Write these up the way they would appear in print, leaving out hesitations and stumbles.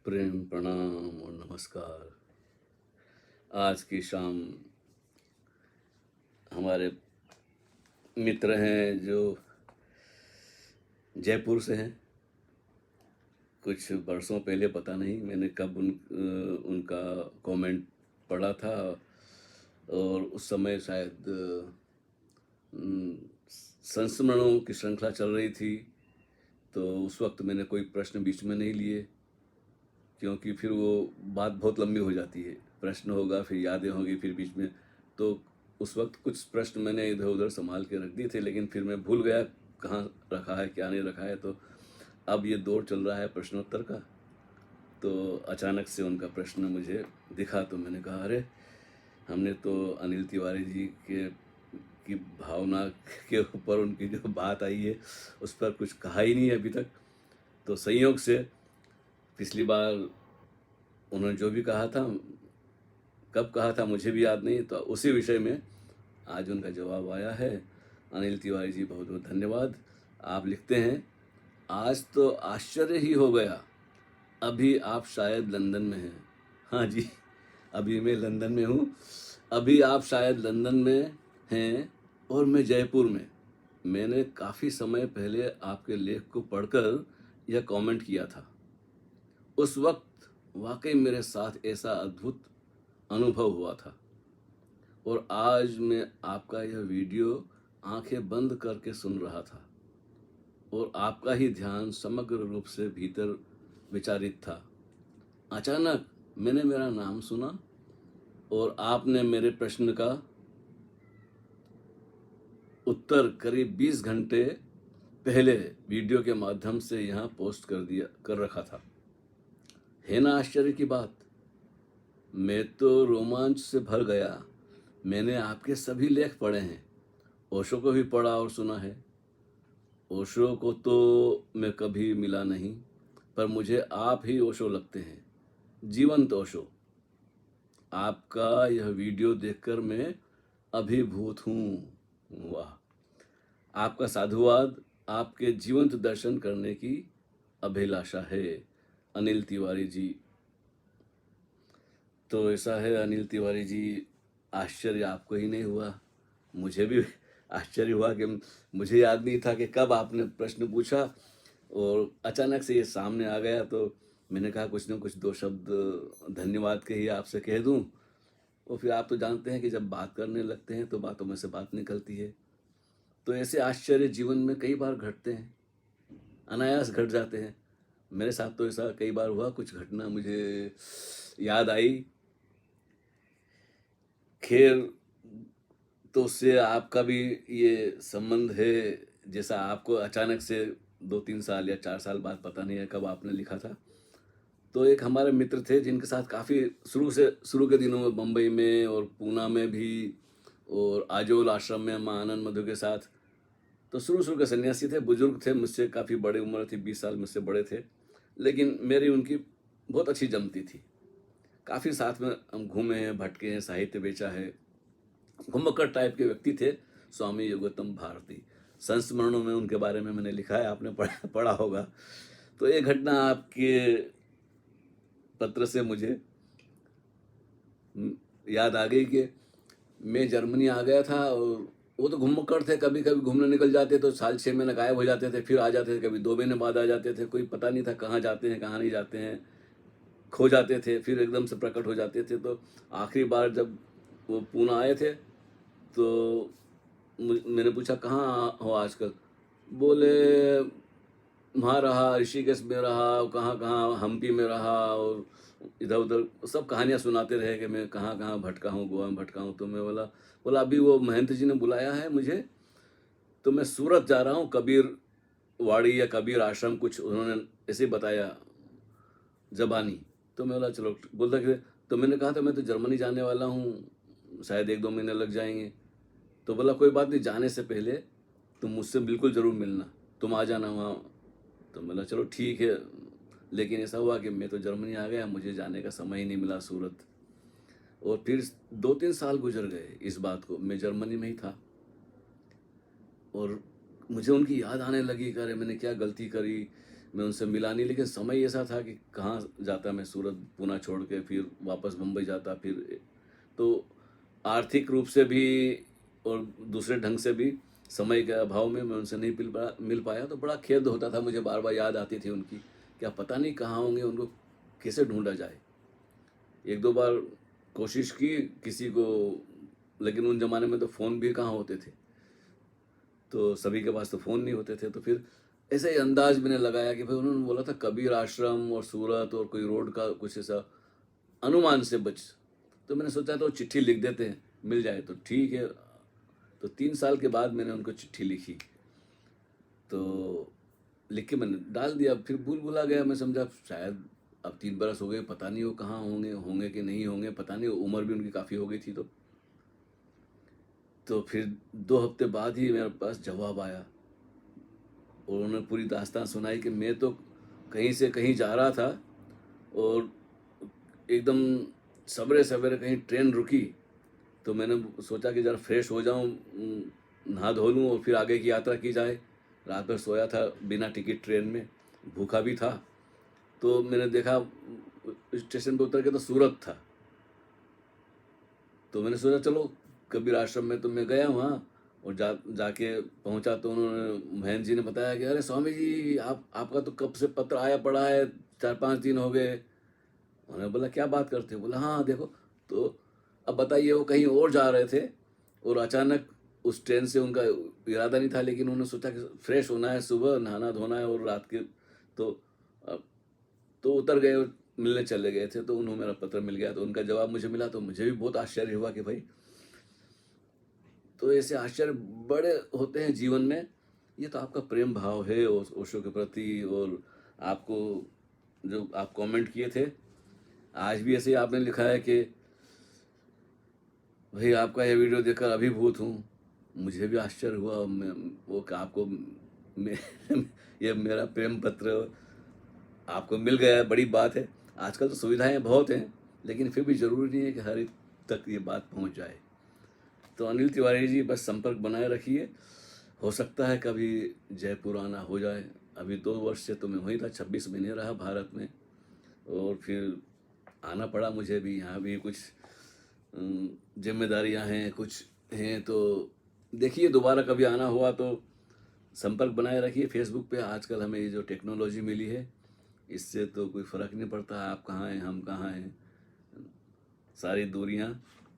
प्रेम प्रणाम और नमस्कार। आज की शाम हमारे मित्र हैं जो जयपुर से हैं। कुछ बरसों पहले पता नहीं मैंने कब उनका कमेंट पढ़ा था और उस समय शायद अम, संस्मरणों की श्रृंखला चल रही थी। तो उस वक्त मैंने कोई प्रश्न बीच में नहीं लिए, क्योंकि फिर वो बात बहुत लंबी हो जाती है। प्रश्न होगा, फिर यादें होंगी, फिर बीच में। तो उस वक्त कुछ प्रश्न मैंने इधर उधर संभाल के रख दिए थे, लेकिन फिर मैं भूल गया कहाँ रखा है क्या नहीं रखा है। तो अब ये दौर चल रहा है प्रश्नोत्तर का। तो अचानक से उनका प्रश्न मुझे दिखा, तो मैंने कहा अरे, हमने तो अनिल तिवारी जी के की भावना के ऊपर उनकी जो बात आई है उस पर कुछ कहा ही नहीं है अभी तक। तो संयोग से पिछली बार उन्होंने जो भी कहा था, कब कहा था मुझे भी याद नहीं, तो उसी विषय में आज उनका जवाब आया है। अनिल तिवारी जी, बहुत बहुत धन्यवाद। आप लिखते हैं, आज तो आश्चर्य ही हो गया, अभी आप शायद लंदन में हैं। हाँ जी, अभी मैं लंदन में हूँ। अभी आप शायद लंदन में हैं और मैं जयपुर में। मैंने काफ़ी समय पहले आपके लेख को पढ़कर यह कमेंट किया था। उस वक्त वाकई मेरे साथ ऐसा अद्भुत अनुभव हुआ था, और आज मैं आपका यह वीडियो आंखें बंद करके सुन रहा था और आपका ही ध्यान समग्र रूप से भीतर विचारित था। अचानक मैंने मेरा नाम सुना और आपने मेरे प्रश्न का उत्तर करीब 20 घंटे पहले वीडियो के माध्यम से यहाँ पोस्ट कर रखा था। है ना आश्चर्य की बात। मैं तो रोमांच से भर गया। मैंने आपके सभी लेख पढ़े हैं, ओशो को भी पढ़ा और सुना है। ओशो को तो मैं कभी मिला नहीं, पर मुझे आप ही ओशो लगते हैं, जीवंत ओशो। आपका यह वीडियो देखकर मैं अभिभूत हूँ। वाह, आपका साधुवाद, आपके जीवंत दर्शन करने की अभिलाषा है, अनिल तिवारी जी। तो ऐसा है अनिल तिवारी जी, आश्चर्य आपको ही नहीं हुआ, मुझे भी आश्चर्य हुआ कि मुझे याद नहीं था कि कब आपने प्रश्न पूछा और अचानक से ये सामने आ गया। तो मैंने कहा कुछ ना कुछ दो शब्द धन्यवाद के ही आपसे कह दूं। और फिर आप तो जानते हैं कि जब बात करने लगते हैं तो बातों में से बात निकलती है। तो ऐसे आश्चर्य जीवन में कई बार घटते हैं, अनायास घट जाते हैं। मेरे साथ तो ऐसा कई बार हुआ। कुछ घटना मुझे याद आई। खैर, तो उससे आपका भी ये संबंध है, जैसा आपको अचानक से 2-3 साल या 4 साल बाद, पता नहीं है कब आपने लिखा था। तो एक हमारे मित्र थे जिनके साथ काफ़ी शुरू के दिनों में बम्बई में और पूना में भी और आजोल आश्रम में माँ आनंद मधु के साथ। तो शुरू के सन्यासी थे, बुजुर्ग थे, मुझसे काफ़ी बड़े उम्र थी, 20 साल मुझसे बड़े थे, लेकिन मेरी उनकी बहुत अच्छी जमती थी। काफ़ी साथ में हम घूमे हैं, भटके हैं, साहित्य बेचा है। घुमक्कड़ टाइप के व्यक्ति थे, स्वामी योगोत्तम भारती। संस्मरणों में उनके बारे में मैंने लिखा है, आपने पढ़ा होगा। तो ये घटना आपके पत्र से मुझे याद आ गई कि मैं जर्मनी आ गया था और वो तो घुमक्कड़ थे, कभी कभी घूमने निकल जाते तो साल 6 महीने गायब हो जाते थे, फिर आ जाते थे, कभी 2 महीने बाद आ जाते थे। कोई पता नहीं था कहाँ जाते हैं कहाँ नहीं जाते हैं, खो जाते थे, फिर एकदम से प्रकट हो जाते थे। तो आखिरी बार जब वो पूना आए थे तो मैंने पूछा कहाँ हो आजकल। बोले वहाँ रहा, ऋषिकेश में रहा, कहाँ कहाँ हम्पी में रहा, और इधर उधर सब कहानियाँ सुनाते रहे कि मैं कहाँ कहाँ भटका हूँ, गोवा में भटका हूँ। तो मैं बोला अभी वो महंत जी ने बुलाया है मुझे, तो मैं सूरत जा रहा हूँ, कबीर वाड़ी या कबीर आश्रम, कुछ उन्होंने ऐसे बताया जबानी। तो मैं बोला चलो, बोलता कि तो मैंने कहा था मैं तो जर्मनी जाने वाला हूँ, शायद 1-2 महीने लग जाएंगे। तो बोला कोई बात नहीं, जाने से पहले तुम मुझसे बिल्कुल ज़रूर मिलना, तुम आ जाना वहाँ। तो बोला चलो ठीक है। लेकिन ऐसा हुआ कि मैं तो जर्मनी आ गया, मुझे जाने का समय ही नहीं मिला सूरत। और फिर 2-3 साल गुजर गए इस बात को, मैं जर्मनी में ही था और मुझे उनकी याद आने लगी कि अरे मैंने क्या गलती करी। मैं उनसे मिला नहीं, लेकिन समय ऐसा था कि कहाँ जाता मैं, सूरत पूना छोड़ के फिर वापस मुंबई जाता, फिर तो आर्थिक रूप से भी और दूसरे ढंग से भी समय के अभाव में मैं उनसे नहीं मिल पाया। तो बड़ा खेद होता था मुझे, बार बार याद आती थी उनकी, क्या पता नहीं कहाँ होंगे, उनको कैसे ढूंढा जाए। एक दो बार कोशिश की किसी को, लेकिन उन जमाने में तो फ़ोन भी कहाँ होते थे, तो सभी के पास तो फ़ोन नहीं होते थे। तो फिर ऐसा ही अंदाज मैंने लगाया कि भाई उन्होंने बोला था कबीर आश्रम और सूरत और कोई रोड का कुछ ऐसा अनुमान से बच, तो मैंने सोचा तो चिट्ठी लिख देते हैं, मिल जाए तो ठीक है। तो 3 साल के बाद मैंने उनको चिट्ठी लिखी, तो लिख के मैंने डाल दिया। फिर भूल भुला गया, मैं समझा शायद अब 3 बरस हो गए, पता नहीं वो कहाँ होंगे, होंगे कि नहीं होंगे, पता नहीं, उम्र भी उनकी काफ़ी हो गई थी। तो फिर 2 हफ्ते बाद ही मेरे पास जवाब आया और उन्होंने पूरी दास्तान सुनाई कि मैं तो कहीं से कहीं जा रहा था और एकदम सवेरे सवेरे कहीं ट्रेन रुकी, तो मैंने सोचा कि ज़रा फ्रेश हो जाऊं, नहा धो लूँ और फिर आगे की यात्रा की जाए। रात भर सोया था बिना टिकट ट्रेन में, भूखा भी था। तो मैंने देखा स्टेशन पर उतर के तो सूरत था, तो मैंने सोचा चलो कबीर आश्रम में। तो मैं गया वहाँ और जाके पहुँचा तो उन्होंने, महंत जी ने बताया कि अरे स्वामी जी, आपका तो कब से पत्र आया पड़ा है, 4-5 दिन हो गए। उन्होंने बोला क्या बात करते हो, बोला हाँ देखो। तो अब बताइए, वो कहीं और जा रहे थे और अचानक उस ट्रेन से उनका इरादा नहीं था, लेकिन उन्होंने सोचा कि फ्रेश होना है, सुबह नहाना धोना है और रात के तो तो उतर गए और मिलने चले गए थे। तो उन्होंने मेरा पत्र मिल गया, तो उनका जवाब मुझे मिला, तो मुझे भी बहुत आश्चर्य हुआ कि भाई, तो ऐसे आश्चर्य बड़े होते हैं जीवन में। ये तो आपका प्रेम भाव है ओशो के प्रति, और आपको जो आप कमेंट किए थे, आज भी ऐसे ही आपने लिखा है कि भाई आपका ये वीडियो देखकर अभिभूत हूँ। मुझे भी आश्चर्य हुआ, मैं वो कि आपको ये मेरा प्रेम पत्र आपको मिल गया है, बड़ी बात है। आजकल तो सुविधाएं बहुत हैं, लेकिन फिर भी ज़रूरी नहीं है कि हर एक तक ये बात पहुंच जाए। तो अनिल तिवारी जी, बस संपर्क बनाए रखिए, हो सकता है कभी जयपुर आना हो जाए। अभी 2 वर्ष से तो मैं वहीं था, 26 महीने रहा भारत में, और फिर आना पड़ा मुझे भी। यहाँ भी कुछ जिम्मेदारियाँ हैं, कुछ हैं, तो देखिए दोबारा कभी आना हुआ तो संपर्क बनाए रखिए। फेसबुक पे आजकल हमें ये जो टेक्नोलॉजी मिली है, इससे तो कोई फ़र्क नहीं पड़ता आप कहाँ हैं हम कहाँ हैं, सारी दूरियाँ,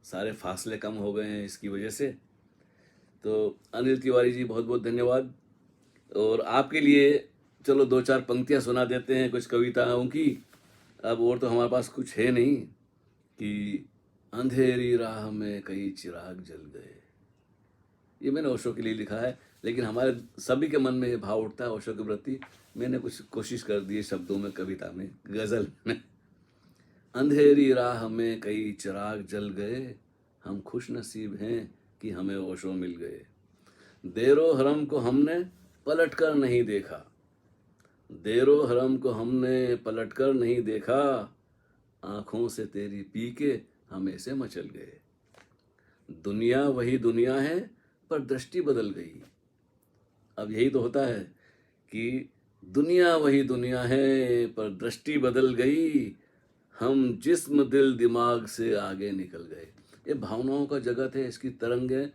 सारे फासले कम हो गए हैं इसकी वजह से। तो अनिल तिवारी जी, बहुत बहुत धन्यवाद। और आपके लिए चलो 2-4 पंक्तियाँ सुना देते हैं, कुछ कविताओं की। अब और तो हमारे पास कुछ है नहीं कि अंधेरी राह में कई चिराग जल गए, ये मैंने ओशो के लिए लिखा है, लेकिन हमारे सभी के मन में ये भाव उठता है ओशो के प्रति। मैंने कुछ कोशिश कर दी है शब्दों में, कविता में, गज़ल में। अंधेरी राह में कई चिराग जल गए, हम खुश नसीब हैं कि हमें ओशो मिल गए। देरो हरम को हमने पलट कर नहीं देखा, देरो हरम को हमने पलट कर नहीं देखा, आंखों से तेरी पी के हम ऐसे मचल गए। दुनिया वही दुनिया है पर दृष्टि बदल गई। अब यही तो होता है कि दुनिया वही दुनिया है पर दृष्टि बदल गई, हम जिस्म दिल दिमाग से आगे निकल गए। ये भावनाओं का जगत है, इसकी तरंगें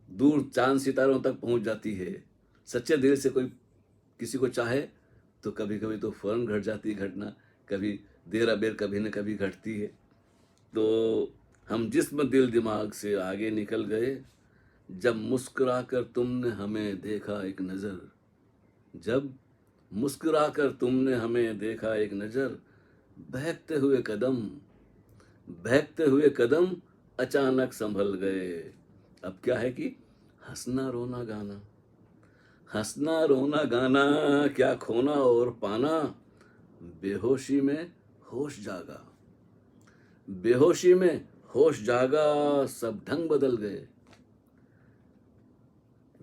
दूर चांद सितारों तक पहुंच जाती है। सच्चे दिल से कोई किसी को चाहे तो कभी कभी तो फौरन घट जाती है घटना, कभी देर अबेर कभी न कभी घटती है। तो हम जिस्म दिल दिमाग से आगे निकल गए, जब मुस्कुराकर तुमने हमें देखा एक नज़र, जब मुस्कुराकर तुमने हमें देखा एक नज़र, बहकते हुए कदम, बहकते हुए कदम अचानक संभल गए। अब क्या है कि हंसना रोना गाना, हंसना रोना गाना, क्या खोना और पाना, बेहोशी में होश जागा, बेहोशी में होश जागा, सब ढंग बदल गए।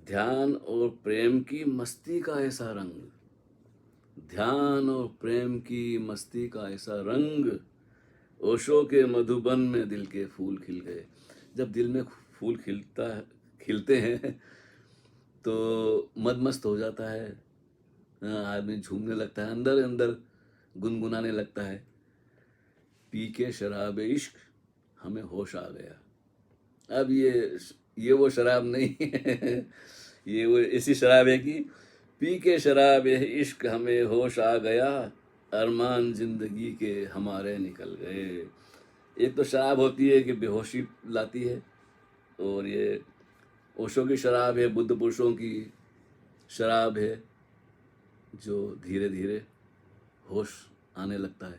ध्यान और प्रेम की मस्ती का ऐसा रंग, ध्यान और प्रेम की मस्ती का ऐसा रंग, ओशो के मधुबन में दिल के फूल खिल गए। जब दिल में फूल खिलते हैं तो मदमस्त हो जाता है, आदमी झूमने लगता है, अंदर अंदर गुनगुनाने लगता है, पी के शराब इश्क हमें होश आ गया। अब ये वो शराब नहीं है, ये वो ऐसी शराब है कि पी के शराब इश्क हमें होश आ गया, अरमान जिंदगी के हमारे निकल गए। एक तो शराब होती है कि बेहोशी लाती है, और ये ओशो की शराब है, बुद्ध पुरुषों की शराब है, जो धीरे धीरे होश आने लगता है।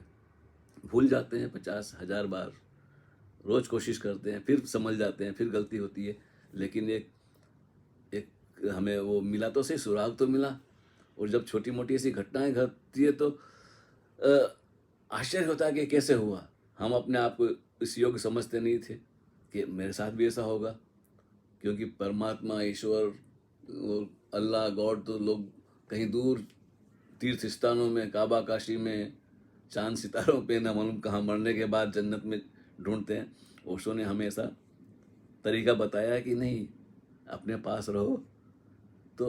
भूल जाते हैं 50,000 बार, रोज कोशिश करते हैं, फिर समझ जाते हैं, फिर गलती होती है, लेकिन एक एक हमें वो मिला तो सही, सुराग तो मिला। और जब छोटी मोटी ऐसी घटनाएं घटती है तो आश्चर्य होता है कि कैसे हुआ। हम अपने आप को इस योग्य समझते नहीं थे कि मेरे साथ भी ऐसा होगा, क्योंकि परमात्मा, ईश्वर और अल्लाह, गॉड तो लोग कहीं दूर तीर्थ स्थानों में, काबा काशी में, चांद सितारों पे, न मालूम कहाँ मरने के बाद जन्नत में ढूंढते हैं। ओशो ने हमें ऐसा तरीका बताया है कि नहीं, अपने पास रहो तो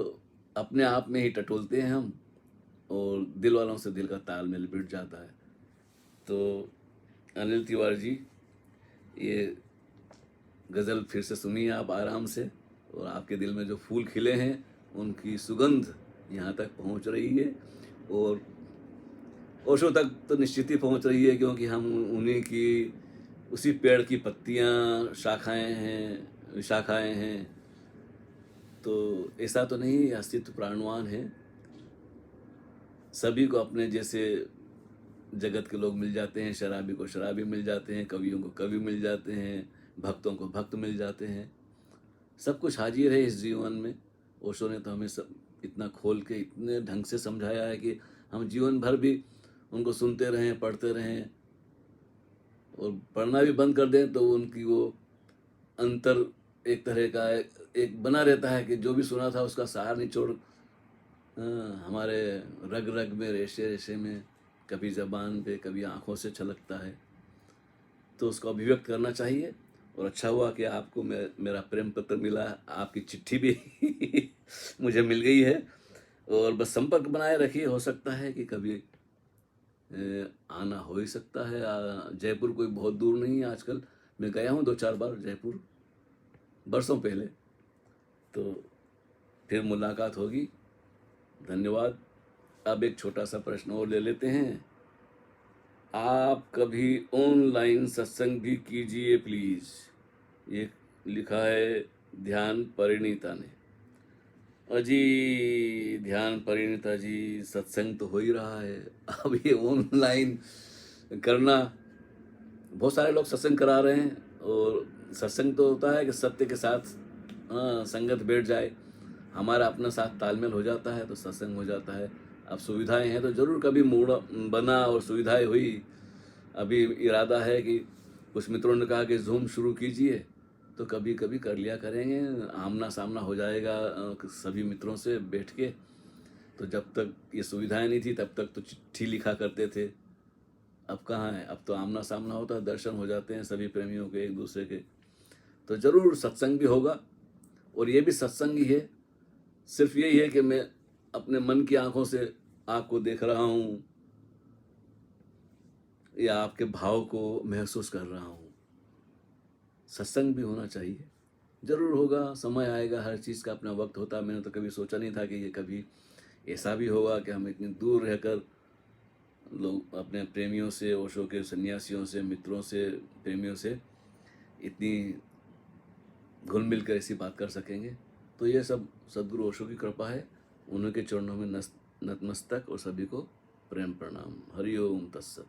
अपने आप में ही टटोलते हैं हम, और दिल वालों से दिल का तालमेल बिठ जाता है। तो अनिल तिवारी जी, ये गज़ल फिर से सुनिए आप आराम से, और आपके दिल में जो फूल खिले हैं उनकी सुगंध यहाँ तक पहुँच रही है, और ओशो तक तो निश्चित ही पहुँच रही है, क्योंकि हम उन्हीं की, उसी पेड़ की पत्तियाँ, शाखाएँ हैं। तो ऐसा तो नहीं, अस्तित्व प्राणवान है, सभी को अपने जैसे जगत के लोग मिल जाते हैं, शराबी को शराबी मिल जाते हैं, कवियों को कवि मिल जाते हैं, भक्तों को भक्त मिल जाते हैं, सब कुछ हाजिर है इस जीवन में। ओशो ने तो हमें सब इतना खोल के, इतने ढंग से समझाया है कि हम जीवन भर भी उनको सुनते रहें, पढ़ते रहें, और पढ़ना भी बंद कर दें तो उनकी वो अंतर एक तरह का एक बना रहता है कि जो भी सुना था उसका सार निचोड़ हमारे रग रग में, रेशे रेशे में, कभी ज़बान पे, कभी आँखों से छलकता है। तो उसको अभिव्यक्त करना चाहिए, और अच्छा हुआ कि आपको मेरा प्रेम पत्र मिला, आपकी चिट्ठी भी मुझे मिल गई है, और बस संपर्क बनाए रखिए। हो सकता है कि कभी आना हो ही सकता है। जयपुर कोई बहुत दूर नहीं है आजकल, मैं गया हूँ 2-4 बार जयपुर, बरसों पहले। तो फिर मुलाकात होगी। धन्यवाद। अब एक छोटा सा प्रश्न और ले लेते हैं। आप कभी ऑनलाइन सत्संग भी कीजिए प्लीज, ये लिखा है ध्यान परिणीता ने। अजी ध्यान परिणीता जी, सत्संग तो हो ही रहा है, अब ये ऑनलाइन करना, बहुत सारे लोग सत्संग करा रहे हैं, और सत्संग तो होता है कि सत्य के साथ संगत बैठ जाए, हमारा अपना साथ तालमेल हो जाता है तो सत्संग हो जाता है। अब सुविधाएं हैं तो ज़रूर कभी मूड बना और सुविधाएं हुई। अभी इरादा है कि कुछ मित्रों ने कहा कि जूम शुरू कीजिए, तो कभी कभी कर लिया करेंगे, आमना सामना हो जाएगा सभी मित्रों से बैठ के। तो जब तक ये सुविधाएं नहीं थी तब तक तो चिट्ठी लिखा करते थे, अब कहाँ है, अब तो आमना सामना होता है, दर्शन हो जाते हैं सभी प्रेमियों के एक दूसरे के। तो ज़रूर सत्संग भी होगा, और ये भी सत्संग ही है, सिर्फ यही है कि मैं अपने मन की आंखों से आपको देख रहा हूँ, या आपके भाव को महसूस कर रहा हूँ। सत्संग भी होना चाहिए, ज़रूर होगा, समय आएगा, हर चीज़ का अपना वक्त होता है। मैंने तो कभी सोचा नहीं था कि ये कभी ऐसा भी होगा कि हम इतनी दूर रहकर लोग अपने प्रेमियों से, ओशो के सन्यासियों से, मित्रों से, प्रेमियों से इतनी घुल मिल कर ऐसी बात कर सकेंगे। तो ये सब सद्गुरु ओशो की कृपा है, उन्हीं के चरणों में नतमस्तक, और सभी को प्रेम प्रणाम। हरि ओम तत्सत।